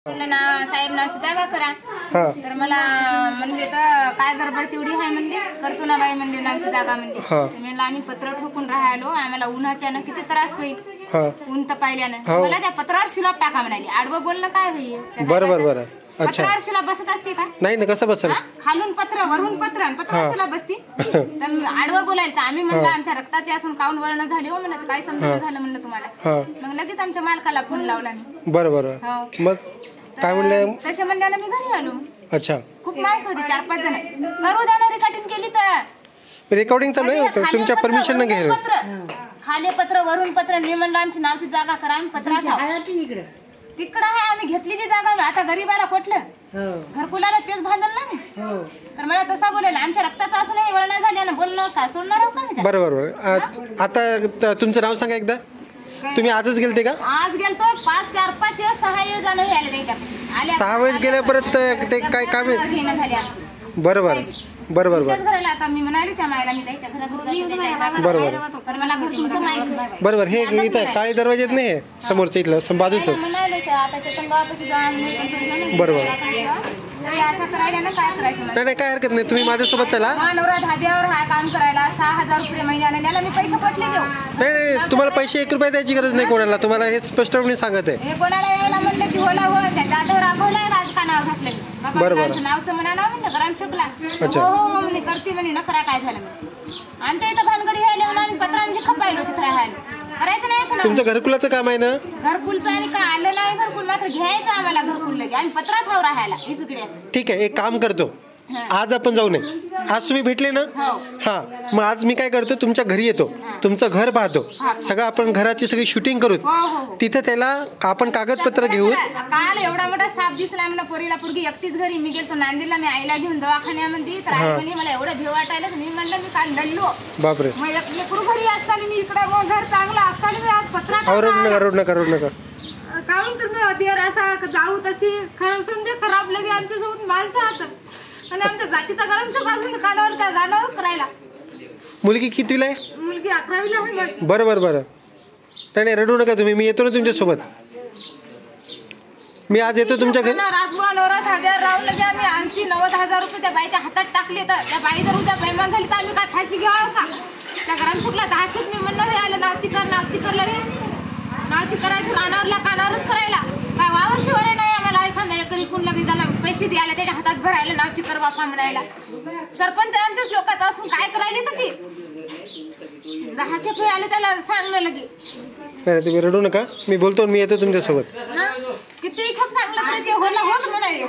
म्हणलं ना साहेब नावची जागा करा. तर मला म्हणले तर काय गडबड तेवढी आहे म्हणले, करतो ना बाई म्हणले नावची जागा म्हणले. म्हणलं आम्ही पत्र ठोकून राहिलो, आम्हाला उन्हाच्यानं किती त्रास होईल, ऊन तपायल्यानं. मला त्या पत्रावर शिलाप टाका म्हणाली. आडवं बोलणं काय होईल? बरं. अच्छा, पत्रावर शिलाप बसत असते का? नाही ना, कसं बसल? खालून पत्र वरून पत्र पत्रावर शिलाप बसती. तर आडवं बोलायला तर आम्ही म्हणलं आमच्या रक्ताची असून काऊन वळण झाली हो म्हणत, काय समजून झालं म्हणलं तुम्हाला. मग लगेच आमच्या मालकाला फोन लावला मी. बरं. मग काय म्हणले? तसे म्हणल्यानं मी घरी आलो. अच्छा, खूप माणसं होती, 4-5 जण. करू द्या ना रेकॉर्डिंग केली तर. रेकॉर्डिंग चालू आहे, तुमच्या परमिशन न घे. खाली पत्र वरून पत्र. मी म्हणलं आमची नावची जागा करा, आम्ही पत्र तिकडं आहे, आम्ही घेतलेली जागा. आता गरीबाला कुठलं घरकुलाला तेच भांडल ना मी. तर मला तसा बोलायला, आमच्या रक्ताचं असं नाही वळण झाले ना, बोलणं का सोडणार आहो का मी? बरोबर. आता तुमचं नाव सांगा एकदा. तुम्ही आजच गेलते का? आज गेलतो 4-5 वेळेस 6 वेळेस जाणं आले त्याच्या. 6 वेळेस गेल्या परत ते काय काम आहे? बरोबर. आता मी म्हणाले त्या मायला मी त्याच्या घरात. बरोबर. हे इथं काळे दरवाजेत नाही, समोरच्या इथलं बाजूच. बरोबर. नाही, काय हरकत नाही, तुम्ही माझ्यासोबत चला. नवरा धाब्यावर हा काम करायला 6,000 रुपये महिन्याने द्यायला मी पैसे पटले देऊ. नाही, तुम्हाला पैसे 1 रुपया द्यायची गरज नाही कोणाला. तुम्हाला हे स्पष्टपणे सांगत आहे. कोणाला यायला म्हणलं की होला हो त्याच्या आधार राखवलाय का नाव घातलं. बरोबर. नावचं म्हणाला म्हणलं ग्राम शकला. हो म्हणे करते म्हणे, न करा काय झालं. आमच्या इथं भानगडी व्हायला म्हणून आम्ही पत्रांची खपायलो तिथे राहायला. करायचं नाही. तुमचं घरकुलाचं काम आहे ना? घरकुलचं आणि काय आलं नाही घरकुल, मात्र घ्यायचं आम्हाला घरकुल लगे. आम्ही पत्रात हवं राहायला इचुकड्याचं. ठीक आहे, एक काम करतो, आज आपण जाऊ नये. आज तुम्ही भेटले ना? मग आज मी काय करतो, तुमच्या घरी येतो, तुमचं घर पाहतो, सगळं आपण घराची सगळी शूटिंग करू. तिथं त्याला आपण कागदपत्र घेऊ. काल एवढा मोठा साप दिसला मला, पोरीला पोरगी एकटीच घरी. मी गेलतो नांदेडला, मी आईला घेऊन दवाखान्यामध्ये. तर आई म्हणे मला एवढं भेव वाटायला. मी म्हणलं मी काल लढलो. बापरे. मग लेकरू घरी असताना मी इकडे घर चांगलं असताना मी आज पत्रात. रोड नका काहून तुम्ही देर असा जाऊ तशी खराब लगे आमच्यासोबत माणसं आता. आणि आमच्या जातीचा गरम सुख असून कानावर त्या जाणावर करायला. मुलगी कितवीला आहे? मुलगी 11वीला आहे. बरं. नाही, रडू नका तुम्ही, मी येतो ना तुमच्यासोबत. मी आज येतो तुमच्या घरी. राजबुवा नवरा धाब्यावर राहून लगे आम्ही 80-90 रुपये त्या बाईच्या हातात टाकले. तर त्या बाई जर उद्या बेमान झाली तर आम्ही काय फाशी घ्यावं का? त्या गरम सुखला 10 खेप मी म्हणणार आलं नावची कर लगे. नावची करायचं रानावरल्या कानावरच करायला. काय वावर शिवारे नाही आम्हाला. एखादा एकरी कोण लगे त्याला पैसे द्यायला, त्याच्या हातात भरायला नावची कर बापा म्हणायला. सरपंच आमच्याच लोकांचं असून काय करायला तर ती 10 खेप आले त्याला सांगणं लगे. नाही, तुम्ही रडू नका, मी बोलतो, मी येतो तुमच्यासोबत. किती खेप सांगलं तरी ते होला होच म्हणाले.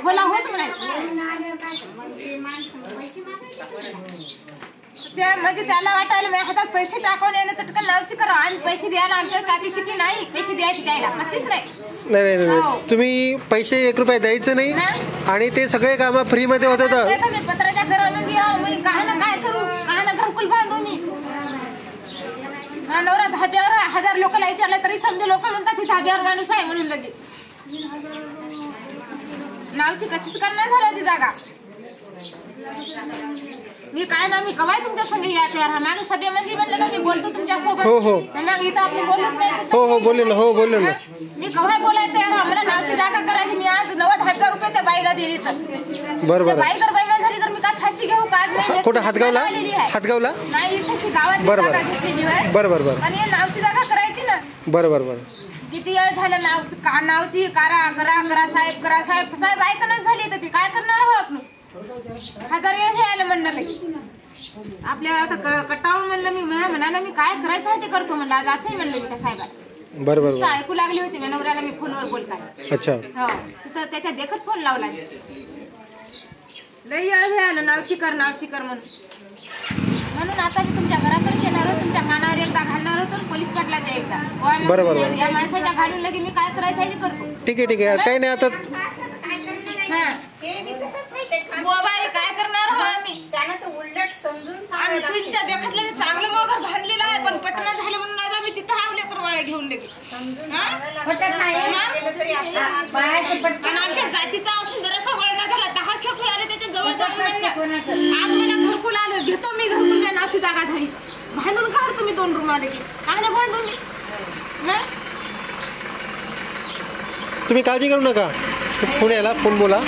ते म्हणजे त्याला वाटायला माझ्या हातात पैसे टाकून येणं चटकन नावची करा. आम्ही पैसे द्यायला आमच्या कॅपॅसिटी नाही, पैसे द्यायची द्यायला असेच नाही. नाही, तुम्ही पैसे 1 रुपया द्यायचं नाही. आणि ते सगळे कामं फ्री मध्ये होतात. मी पत्राच्या घरामध्ये काय करू, घरकुल बांधू मी. नवरा धाब्यावर 1000 लोकांना विचारलं तरी समजे लोक म्हणतात ती धाब्यावर माणूस आहे म्हणून लगे. नावची कशीच करणार झालं ती जागा. मी काय ना, मी कवाय तुमच्या संग या तयार. माणूस सभेमध्ये म्हणलं ना मी बोलतो तुमच्यासोबत. मग इथं आपण बोललोच नाही. बोललो ना. मी कवाय बोलायला तयार. मला नावची जागा करायची. मी आज 90,000 रुपये त्या बाईला दिली. तर बरोबर. बाई जर बेमान झाली तर मी काय फाशी घेऊ का? कुठं हातगावला नाही, इथे गावात जागा घेतलेली आहे. बरं. आणि नावची जागा करायची ना. बरं. किती वेळ झालं नावची करा साहेब ऐकणच झाली. तर ती काय करणार हो आपण? 1000 वेळ हे आलं म्हणलं लगे. आपल्या आता कटाळून म्हणलं मी म्हणाला मी काय करायचं आहे ते करतो म्हणलं. आज असंही म्हणलं मी त्या साहेबाला. बरोबर. ऐकू लागली होती मी नवऱ्याला मी फोनवर बोलताना. अच्छा. हो, तिथं त्याच्या देखत फोन लावला मी. लई हे आलं नावची कर म्हणून आता मी तुमच्या घराकडे येणार होतो. तुमच्या कानावर एकदा घालणार होतो, पोलीस पाटलाच्या एकदा. बरोबर. या माणसाच्या घालून लगे मी काय करायचं आहे ते करतो. ठीक आहे. काही नाही आता. काय करणार हो आम्ही? त्यानं तर उलट समजून तुमच्या देखत लगे चांगलं मोगर बांधलेलं आहे. पण पटणं झालं म्हणून आज आम्ही तिथं रावले करवाळे घेऊन लगे. आणि आमच्या जातीचा असून जरासा वळणा झाला. 10 खेप आले त्याच्या जवळ जाऊन आज मला घरकुल आलं. घेतो मी घरकुल. त्या नावची जागा झाली. बांधून काढ तुम्ही 2 रूम आले. काय नाही बांधून. तुम्ही काळजी करू नका. फोन याला, फोन बोला.